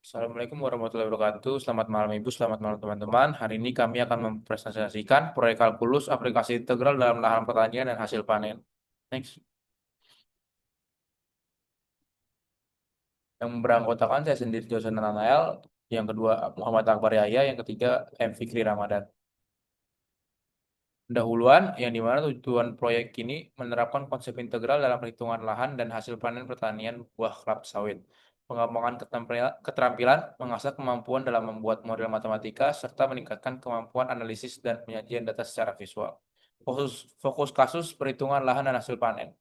Assalamualaikum warahmatullahi wabarakatuh. Selamat malam Ibu, selamat malam teman-teman. Hari ini kami akan mempresentasikan proyek kalkulus aplikasi integral dalam lahan pertanian dan hasil panen. Next. Yang beranggotakan saya sendiri Johnson Nanael, yang kedua Muhammad Akbar Yahya, yang ketiga M. Fikri Ramadan. Pendahuluan, yang dimana tujuan proyek ini menerapkan konsep integral dalam perhitungan lahan dan hasil panen pertanian buah kelapa sawit. Pengembangan keterampilan, mengasah kemampuan dalam membuat model matematika, serta meningkatkan kemampuan analisis dan penyajian data secara visual. Fokus kasus perhitungan lahan dan hasil panen.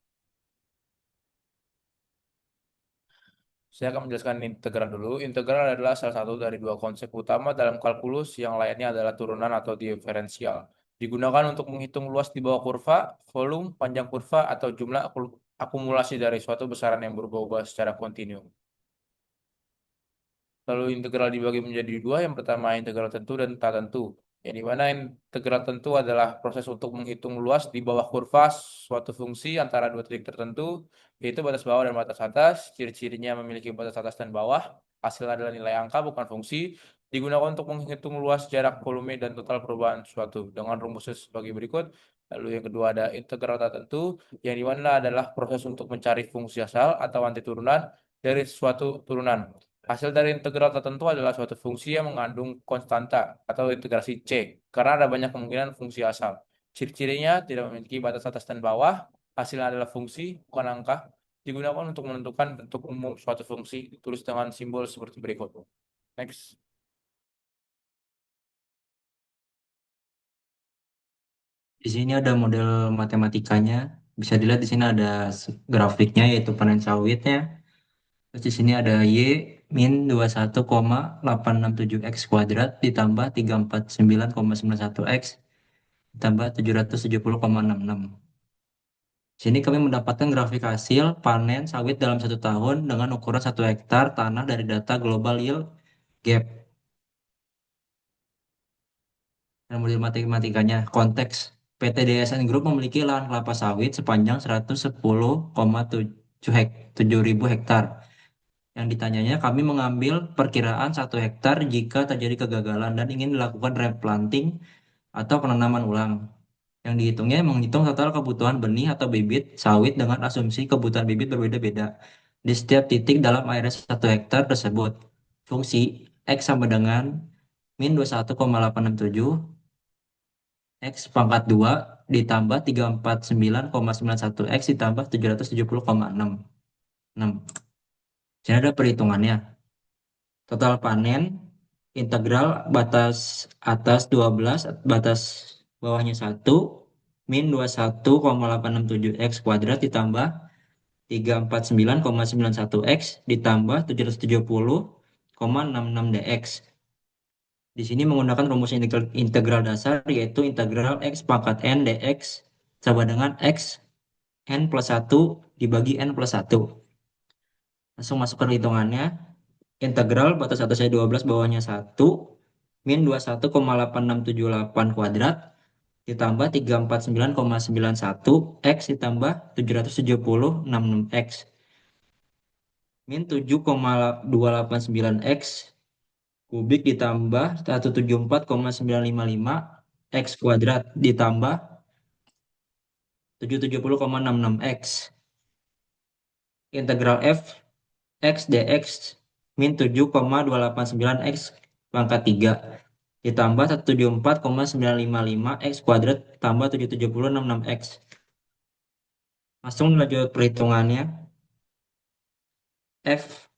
Saya akan menjelaskan integral dulu. Integral adalah salah satu dari dua konsep utama dalam kalkulus, yang lainnya adalah turunan atau diferensial. Digunakan untuk menghitung luas di bawah kurva, volume, panjang kurva, atau jumlah akumulasi dari suatu besaran yang berubah-ubah secara kontinu. Lalu integral dibagi menjadi dua. Yang pertama integral tentu dan tak tentu. Yang dimana integral tentu adalah proses untuk menghitung luas di bawah kurva suatu fungsi antara dua titik tertentu, yaitu batas bawah dan batas atas. Ciri-cirinya memiliki batas atas dan bawah. Hasil adalah nilai angka, bukan fungsi. Digunakan untuk menghitung luas, jarak, volume, dan total perubahan suatu dengan rumusnya sebagai berikut. Lalu yang kedua ada integral tak tentu, yang dimana adalah proses untuk mencari fungsi asal atau anti turunan dari suatu turunan. Hasil dari integral tertentu adalah suatu fungsi yang mengandung konstanta atau integrasi C, karena ada banyak kemungkinan fungsi asal. Ciri-cirinya tidak memiliki batas atas dan bawah, hasilnya adalah fungsi, bukan angka, digunakan untuk menentukan bentuk umum suatu fungsi, ditulis dengan simbol seperti berikut. Next. Di sini ada model matematikanya. Bisa dilihat di sini ada grafiknya yaitu panen sawitnya. Terus di sini ada Y min 21,867 X kuadrat ditambah 349,91 X ditambah 770,66. Di sini kami mendapatkan grafik hasil panen sawit dalam 1 tahun dengan ukuran 1 hektar tanah dari data Global Yield Gap. Dan model matematikanya, konteks PT DSN Group memiliki lahan kelapa sawit sepanjang 110,7 ribu hektar. Yang ditanyanya, kami mengambil perkiraan 1 hektar jika terjadi kegagalan dan ingin dilakukan replanting atau penanaman ulang. Yang dihitungnya menghitung total kebutuhan benih atau bibit sawit dengan asumsi kebutuhan bibit berbeda-beda di setiap titik dalam area 1 hektar tersebut. Fungsi X sama dengan min 21,867 X pangkat 2 ditambah 349,91 X ditambah 770,66. Jadi ada perhitungannya. Total panen, integral batas atas 12, batas bawahnya 1, min 21,867 X kuadrat ditambah 349,91 X ditambah 770,66 DX. Di sini menggunakan rumus integral dasar yaitu integral X pangkat N dx sama dengan X N plus 1 dibagi N plus 1. Langsung masuk ke hitungannya. Integral batas atasnya 12 bawahnya 1 min 21,8678 kuadrat ditambah 349,91 X ditambah 770,66 X min 7,289 X kubik ditambah 174,955 X kuadrat ditambah 770,66 X. Integral F X dx min 7,289 X pangkat 3 ditambah 174,955 X kuadrat tambah 770,66 X. Langsung lanjut perhitungannya. F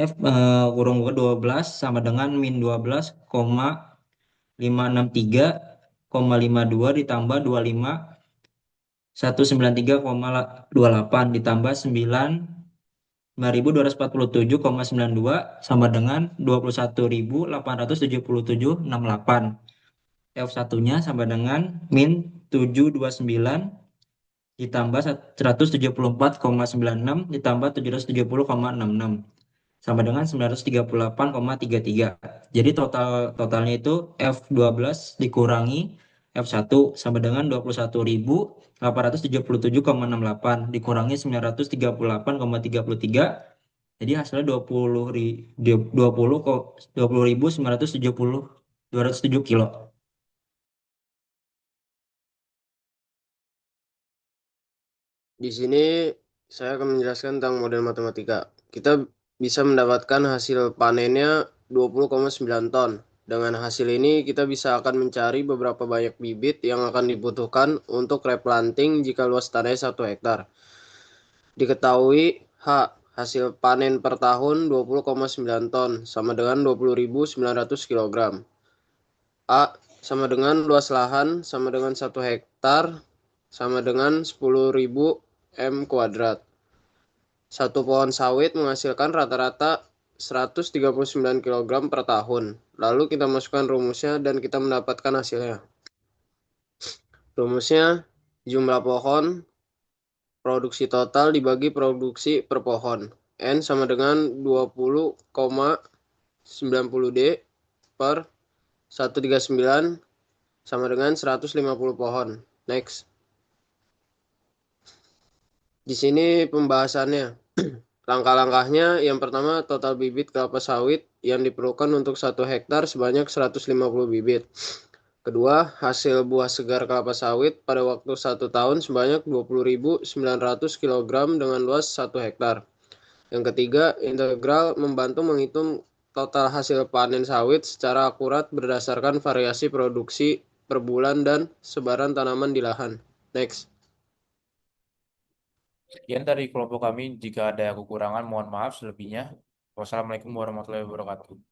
F kurung 12 sama dengan min 12,563,52 ditambah 193,28 ditambah 9.247,92 sama dengan 21.877,68. F1-nya sama dengan min 729 ditambah 174,96 ditambah 770,66 sama dengan 938,33. Jadi totalnya itu F12 dikurangi F1 sama dengan 21.877,68 dikurangi 938,33 Jadi hasilnya 20 kok 20.970 207 kilo. Di sini saya akan menjelaskan tentang model matematika. Kita bisa mendapatkan hasil panennya 20,9 ton. Dengan hasil ini kita bisa akan mencari beberapa banyak bibit yang akan dibutuhkan untuk replanting jika luas tanahnya 1 hektar. Diketahui hasil panen per tahun 20,9 ton sama dengan 20.900 kg. Sama dengan luas lahan sama dengan 1 hektar sama dengan 10.000 m kuadrat. Satu pohon sawit menghasilkan rata-rata 139 kg per tahun. Lalu kita masukkan rumusnya dan kita mendapatkan hasilnya. Rumusnya jumlah pohon produksi total dibagi produksi per pohon. N sama dengan 20,90 D per 139 sama dengan 150 pohon. Next. Di sini pembahasannya. Langkah-langkahnya, yang pertama total bibit kelapa sawit yang diperlukan untuk 1 hektar sebanyak 150 bibit. Kedua, hasil buah segar kelapa sawit pada waktu 1 tahun sebanyak 20.900 kg dengan luas 1 hektar. Yang ketiga, integral membantu menghitung total hasil panen sawit secara akurat berdasarkan variasi produksi per bulan dan sebaran tanaman di lahan. Next. Sekian dari kelompok kami. Jika ada kekurangan, mohon maaf selebihnya. Wassalamualaikum warahmatullahi wabarakatuh.